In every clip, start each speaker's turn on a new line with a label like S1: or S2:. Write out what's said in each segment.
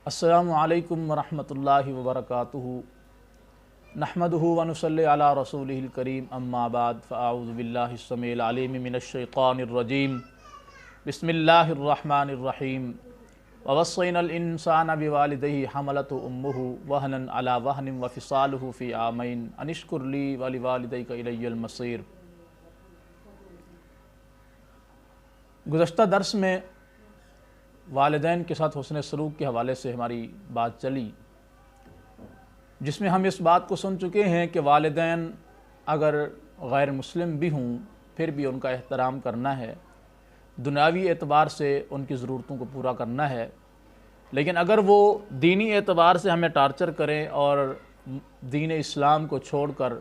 S1: السلام علیکم ورحمۃ اللہ وبرکاتہ نحمدہ ونصلی علی رسولہ الکریم اما بعد فاعوذ باللہ السمیع العلیم من الشیطان الرجیم بسم اللہ الرحمن الرحیم ووصینا الانسان بوالدیہ حملته امہ وہنا علی وہن وفصالہ فی عامین ان اشکر لی ولوالدیک الی المصیر۔ گزشتہ درس میں والدین کے ساتھ حسن سلوک کے حوالے سے ہماری بات چلی، جس میں ہم اس بات کو سن چکے ہیں کہ والدین اگر غیر مسلم بھی ہوں پھر بھی ان کا احترام کرنا ہے، دنیاوی اعتبار سے ان کی ضرورتوں کو پورا کرنا ہے، لیکن اگر وہ دینی اعتبار سے ہمیں ٹارچر کریں اور دین اسلام کو چھوڑ کر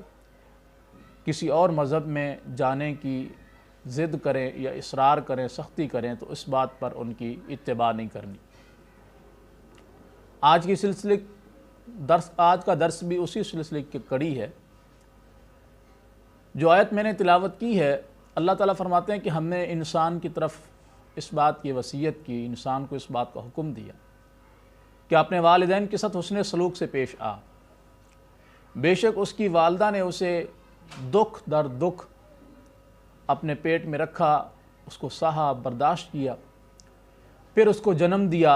S1: کسی اور مذہب میں جانے کی ضد کریں یا اصرار کریں، سختی کریں، تو اس بات پر ان کی اتباع نہیں کرنی۔ آج کا درس بھی اسی سلسلے کی کڑی ہے۔ جو آیت میں نے تلاوت کی ہے، اللہ تعالیٰ فرماتے ہیں کہ ہم نے انسان کی طرف اس بات کی وصیت کی، انسان کو اس بات کا حکم دیا کہ اپنے والدین کے ساتھ حسن سلوک سے پیش آ۔ بے شک اس کی والدہ نے اسے دکھ در دکھ اپنے پیٹ میں رکھا، اس کو سہا، برداشت کیا، پھر اس کو جنم دیا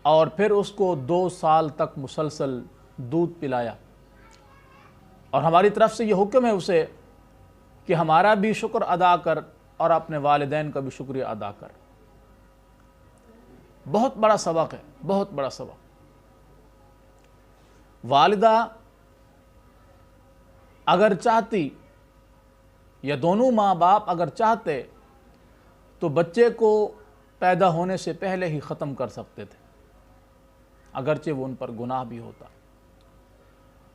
S1: اور پھر اس کو 2 سال تک مسلسل دودھ پلایا، اور ہماری طرف سے یہ حکم ہے اسے کہ ہمارا بھی شکر ادا کر اور اپنے والدین کا بھی شکریہ ادا کر۔ بہت بڑا سبق ہے، بہت بڑا سبق۔ والدہ اگر چاہتی یا دونوں ماں باپ اگر چاہتے تو بچے کو پیدا ہونے سے پہلے ہی ختم کر سکتے تھے، اگرچہ وہ ان پر گناہ بھی ہوتا،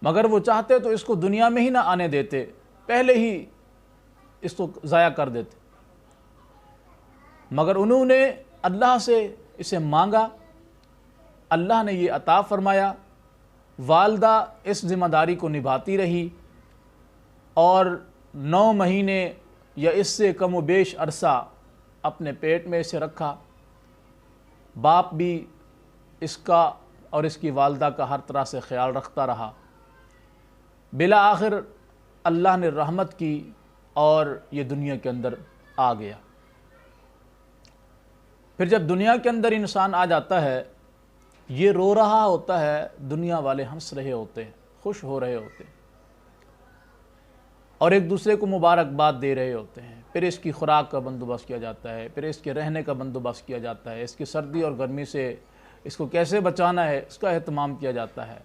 S1: مگر وہ چاہتے تو اس کو دنیا میں ہی نہ آنے دیتے، پہلے ہی اس کو ضائع کر دیتے، مگر انہوں نے اللہ سے اسے مانگا، اللہ نے یہ عطا فرمایا۔ والدہ اس ذمہ داری کو نبھاتی رہی اور 9 مہینے یا اس سے کم و بیش عرصہ اپنے پیٹ میں اسے رکھا۔ باپ بھی اس کا اور اس کی والدہ کا ہر طرح سے خیال رکھتا رہا۔ بالآخر اللہ نے رحمت کی اور یہ دنیا کے اندر آ گیا۔ پھر جب دنیا کے اندر انسان آ جاتا ہے، یہ رو رہا ہوتا ہے، دنیا والے ہنس رہے ہوتے ہیں، خوش ہو رہے ہوتے ہیں اور ایک دوسرے کو مبارکباد دے رہے ہوتے ہیں۔ پھر اس کی خوراک کا بندوبست کیا جاتا ہے، پھر اس کے رہنے کا بندوبست کیا جاتا ہے، اس کی سردی اور گرمی سے اس کو کیسے بچانا ہے اس کا اہتمام کیا جاتا ہے۔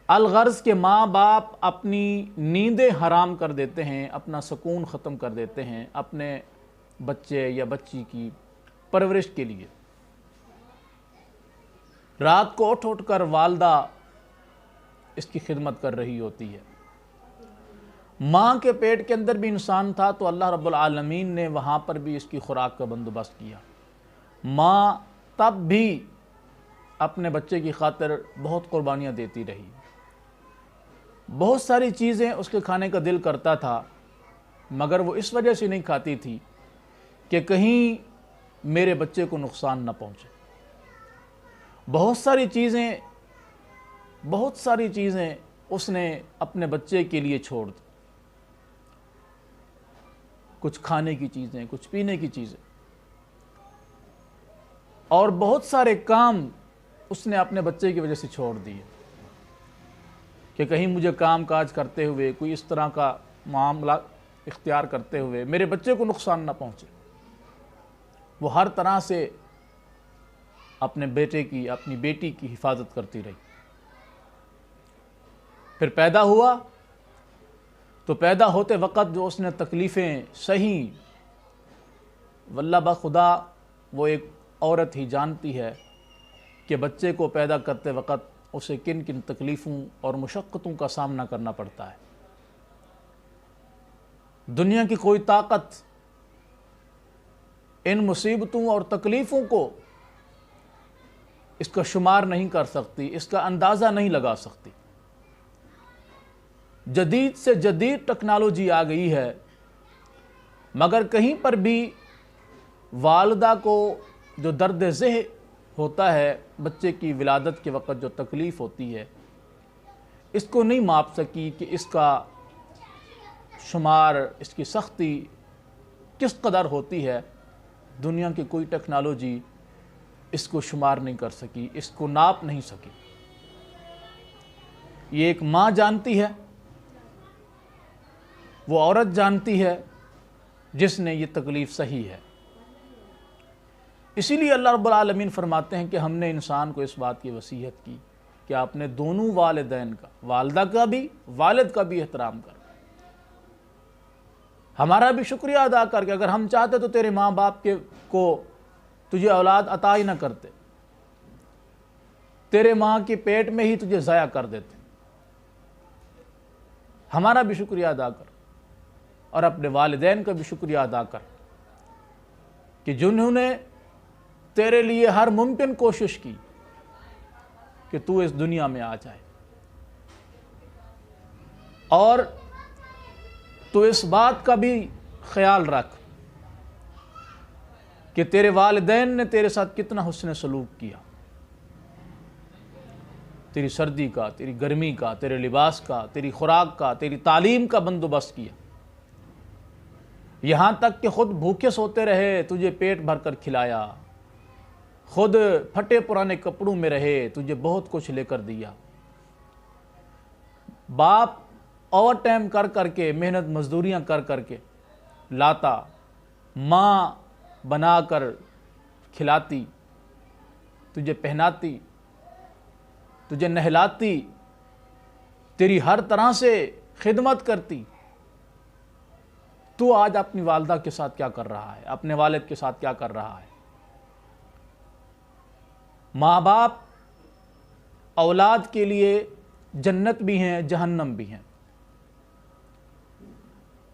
S1: الغرض کے ماں باپ اپنی نیندیں حرام کر دیتے ہیں، اپنا سکون ختم کر دیتے ہیں اپنے بچے یا بچی کی پرورش کے لیے۔ رات کو اٹھ کر والدہ اس کی خدمت کر رہی ہوتی ہے۔ ماں کے پیٹ کے اندر بھی انسان تھا تو اللہ رب العالمین نے وہاں پر بھی اس کی خوراک کا بندوبست کیا۔ ماں تب بھی اپنے بچے کی خاطر بہت قربانیاں دیتی رہی، بہت ساری چیزیں اس کے کھانے کا دل کرتا تھا، مگر وہ اس وجہ سے نہیں کھاتی تھی کہ کہیں میرے بچے کو نقصان نہ پہنچے۔ بہت ساری چیزیں اس نے اپنے بچے کے لیے چھوڑ دی، کچھ کھانے کی چیزیں، کچھ پینے کی چیزیں، اور بہت سارے کام اس نے اپنے بچے کی وجہ سے چھوڑ دیے کہ کہیں مجھے کام کاج کرتے ہوئے، کوئی اس طرح کا معاملہ اختیار کرتے ہوئے میرے بچے کو نقصان نہ پہنچے۔ وہ ہر طرح سے اپنے بیٹے کی، اپنی بیٹی کی حفاظت کرتی رہی۔ پھر پیدا ہوا تو پیدا ہوتے وقت جو اس نے تکلیفیں سہی، واللہ بخدا وہ ایک عورت ہی جانتی ہے کہ بچے کو پیدا کرتے وقت اسے کن کن تکلیفوں اور مشقتوں کا سامنا کرنا پڑتا ہے۔ دنیا کی کوئی طاقت ان مصیبتوں اور تکلیفوں کو اس کا شمار نہیں کر سکتی، اس کا اندازہ نہیں لگا سکتی۔ جدید سے جدید ٹیکنالوجی آ گئی ہے، مگر کہیں پر بھی والدہ کو جو درد ذہ ہوتا ہے بچے کی ولادت کے وقت جو تکلیف ہوتی ہے اس کو نہیں ماپ سکی کہ اس کا شمار، اس کی سختی کس قدر ہوتی ہے۔ دنیا کی کوئی ٹیکنالوجی اس کو شمار نہیں کر سکی، اس کو ناپ نہیں سکی۔ یہ ایک ماں جانتی ہے، وہ عورت جانتی ہے جس نے یہ تکلیف سہی ہے۔ اسی لیے اللہ رب العالمین فرماتے ہیں کہ ہم نے انسان کو اس بات کی وصیت کی کہ آپ نے دونوں والدین کا، والدہ کا بھی والد کا بھی احترام کر، ہمارا بھی شکریہ ادا کر کے، اگر ہم چاہتے تو تیرے ماں باپ کو تجھے اولاد عطا ہی نہ کرتے، تیرے ماں کے پیٹ میں ہی تجھے ضائع کر دیتے۔ ہمارا بھی شکریہ ادا کر اور اپنے والدین کا بھی شکریہ ادا کر کہ جنہوں نے تیرے لیے ہر ممکن کوشش کی کہ تو اس دنیا میں آ جائے، اور تو اس بات کا بھی خیال رکھ کہ تیرے والدین نے تیرے ساتھ کتنا حسن سلوک کیا، تیری سردی کا، تیری گرمی کا، تیرے لباس کا، تیری خوراک کا، تیری تعلیم کا بندوبست کیا، یہاں تک کہ خود بھوکے سوتے رہے تجھے پیٹ بھر کر کھلایا، خود پھٹے پرانے کپڑوں میں رہے تجھے بہت کچھ لے کر دیا۔ باپ اوور ٹائم کر کر کے، محنت مزدوریاں کر کر کے لاتا، ماں بنا کر کھلاتی، تجھے پہناتی، تجھے نہلاتی، تیری ہر طرح سے خدمت کرتی۔ تو آج اپنی والدہ کے ساتھ کیا کر رہا ہے، اپنے والد کے ساتھ کیا کر رہا ہے؟ ماں باپ اولاد کے لیے جنت بھی ہیں، جہنم بھی ہیں۔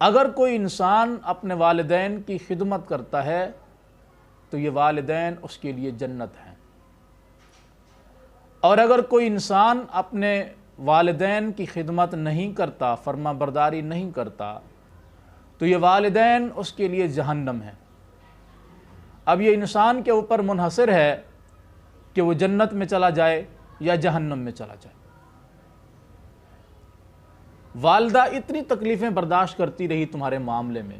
S1: اگر کوئی انسان اپنے والدین کی خدمت کرتا ہے تو یہ والدین اس کے لیے جنت ہیں، اور اگر کوئی انسان اپنے والدین کی خدمت نہیں کرتا، فرما برداری نہیں کرتا، تو یہ والدین اس کے لیے جہنم ہیں۔ اب یہ انسان کے اوپر منحصر ہے کہ وہ جنت میں چلا جائے یا جہنم میں چلا جائے۔ والدہ اتنی تکلیفیں برداشت کرتی رہی تمہارے معاملے میں،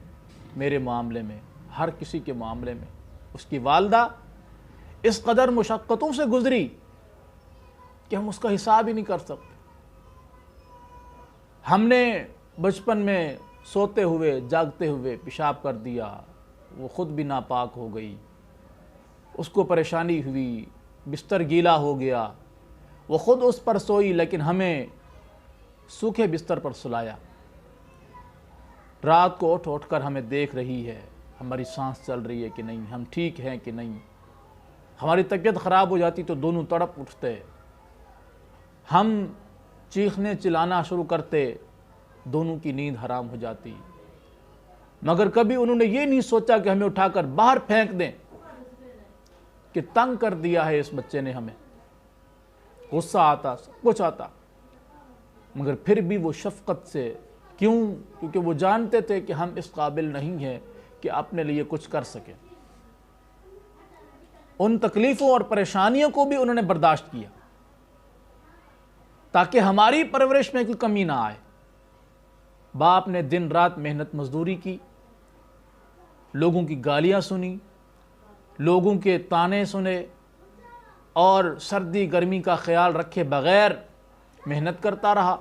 S1: میرے معاملے میں، ہر کسی کے معاملے میں، اس کی والدہ اس قدر مشقتوں سے گزری کہ ہم اس کا حساب ہی نہیں کر سکتے۔ ہم نے بچپن میں سوتے ہوئے جاگتے ہوئے پیشاب کر دیا، وہ خود بھی ناپاک ہو گئی، اس کو پریشانی ہوئی، بستر گیلا ہو گیا، وہ خود اس پر سوئی لیکن ہمیں سوکھے بستر پر سلایا، رات کو اٹھ اٹھ کر ہمیں دیکھ رہی ہے، ہماری سانس چل رہی ہے کہ نہیں، ہم ٹھیک ہیں کہ نہیں۔ ہماری طبیعت خراب ہو جاتی تو دونوں تڑپ اٹھتے، ہم چیخنے چلانا شروع کرتے، دونوں کی نیند حرام ہو جاتی۔ مگر کبھی انہوں نے یہ نہیں سوچا کہ ہمیں اٹھا کر باہر پھینک دیں کہ تنگ کر دیا ہے اس بچے نے ہمیں۔ غصہ آتا، سب کچھ آتا، مگر پھر بھی وہ شفقت سے، کیونکہ وہ جانتے تھے کہ ہم اس قابل نہیں ہیں کہ اپنے لیے کچھ کر سکیں۔ ان تکلیفوں اور پریشانیوں کو بھی انہوں نے برداشت کیا تاکہ ہماری پرورش میں کوئی کمی نہ آئے۔ باپ نے دن رات محنت مزدوری کی، لوگوں کی گالیاں سنی، لوگوں کے تانے سنے، اور سردی گرمی کا خیال رکھے بغیر محنت کرتا رہا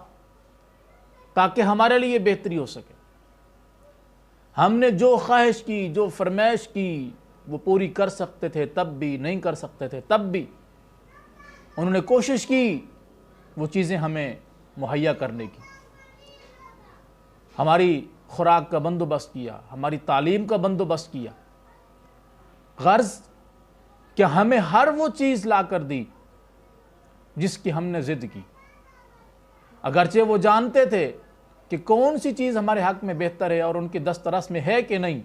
S1: تاکہ ہمارے لیے بہتری ہو سکے۔ ہم نے جو خواہش کی، جو فرمائش کی، وہ پوری کر سکتے تھے تب بھی، نہیں کر سکتے تھے تب بھی انہوں نے کوشش کی وہ چیزیں ہمیں مہیا کرنے کی، ہماری خوراک کا بندوبست کیا، ہماری تعلیم کا بندوبست کیا، غرض کہ ہمیں ہر وہ چیز لا کر دی جس کی ہم نے ضد کی، اگرچہ وہ جانتے تھے کہ کون سی چیز ہمارے حق میں بہتر ہے اور ان کی دسترس میں ہے کہ نہیں،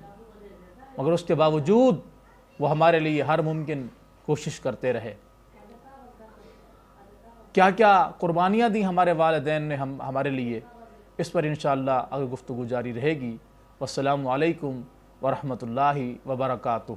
S1: مگر اس کے باوجود وہ ہمارے لیے ہر ممکن کوشش کرتے رہے۔ کیا کیا قربانیاں دی ہمارے والدین نے ہمارے لیے، اس پر انشاءاللہ اگر گفتگو جاری رہے گی۔ والسلام علیکم ورحمۃ اللہ وبرکاتہ۔